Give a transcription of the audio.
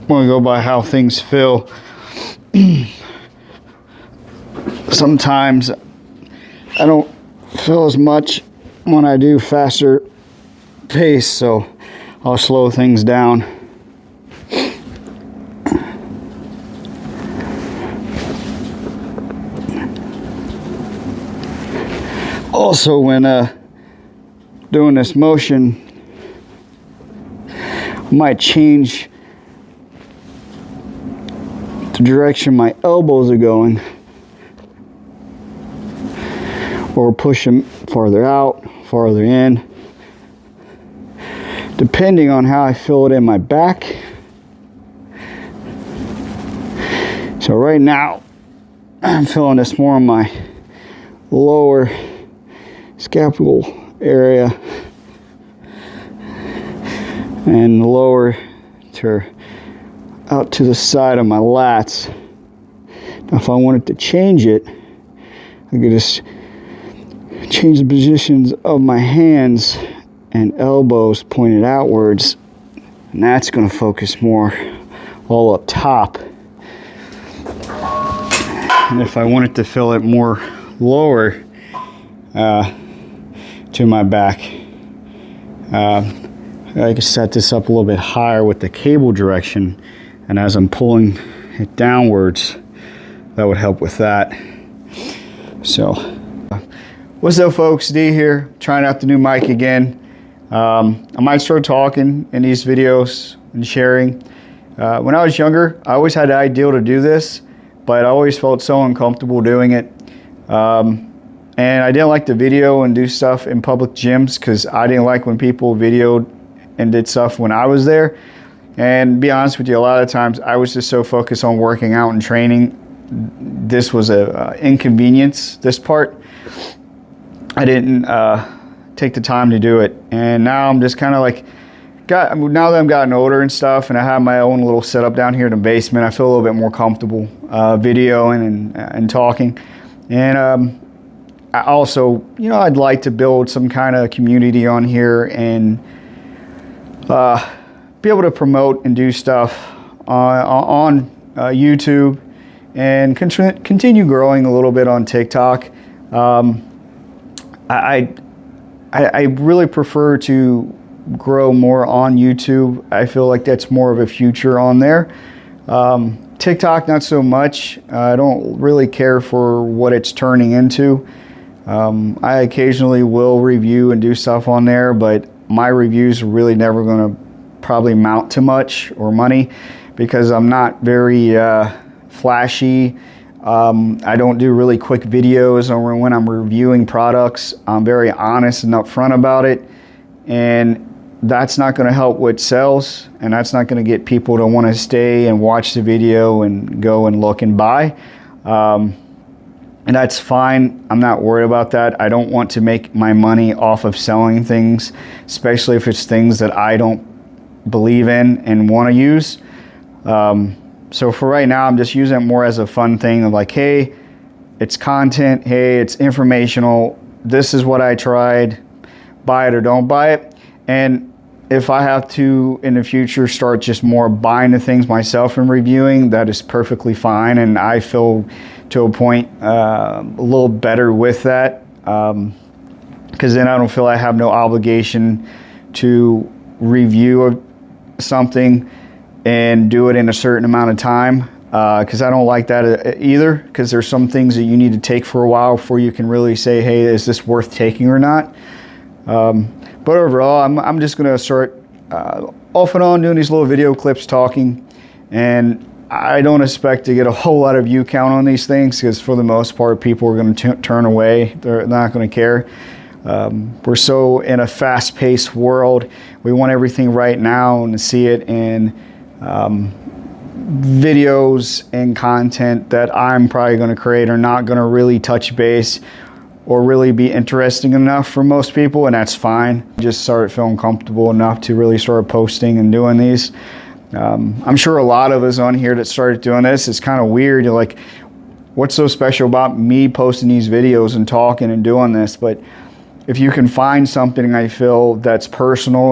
want to go by how things feel. Sometimes I don't feel as much when I do faster pace, so I'll slow things down. Also, when doing this motion, I might change the direction my elbows are going, or push them farther out, farther in, depending on how I feel it in my back. So right now, I'm feeling this more in my lower scapular area and lower to out to the side of my lats. Now if I wanted to change it, I could just change the positions of my hands and elbows pointed outwards, and that's going to focus more all up top. And if I wanted to feel it more lower to my back, I could set this up a little bit higher with the cable direction, and as I'm pulling it downwards, that would help with that. So what's up, folks? D here, trying out the new mic again. I might start talking in these videos and sharing. When I was younger, I always had the ideal to do this, but I always felt so uncomfortable doing it. And I didn't like to video and do stuff in public gyms because I didn't like when people videoed and did stuff when I was there. And to be honest with you, a lot of times I was just so focused on working out and training. This was a inconvenience, this part. I didn't take the time to do it. And now I'm just kind of like, now that I've gotten older and stuff, and I have my own little setup down here in the basement, I feel a little bit more comfortable videoing and talking. And I also, you know, I'd like to build some kind of community on here and be able to promote and do stuff on YouTube, and continue growing a little bit on TikTok. I really prefer to grow more on YouTube. I feel like that's more of a future on there. TikTok, not so much. I don't really care for what it's turning into. I occasionally will review and do stuff on there, but my reviews are really never going to probably amount to much or money because I'm not very flashy. I don't do really quick videos, or when I'm reviewing products, I'm very honest and upfront about it, and that's not going to help with sales, and that's not going to get people to want to stay and watch the video and go and look and buy. And that's fine. I'm not worried about that. I don't want to make my money off of selling things, especially if it's things that I don't believe in and want to use. So for right now, I'm just using it more as a fun thing of like, hey, it's content. Hey, it's informational. This is what I tried. Buy it or don't buy it. And if I have to in the future start just more buying the things myself and reviewing, that is perfectly fine. And I feel to a point a little better with that, because then I don't feel I have no obligation to review something and do it in a certain amount of time, because I don't like that either, because there's some things that you need to take for a while before you can really say, hey, is this worth taking or not? But overall, I'm just going to start off and on doing these little video clips talking, and I don't expect to get a whole lot of view count on these things, because for the most part, people are going to turn away. They're not going to care. We're so in a fast-paced world. We want everything right now and to see it in videos and content that I'm probably going to create are not going to really touch base or really be interesting enough for most people, and that's fine. Just started feeling comfortable enough to really start posting and doing these. I'm sure a lot of us on here that started doing this, it's kind of weird. You're like, what's so special about me posting these videos and talking and doing this? But if you can find something I feel that's personal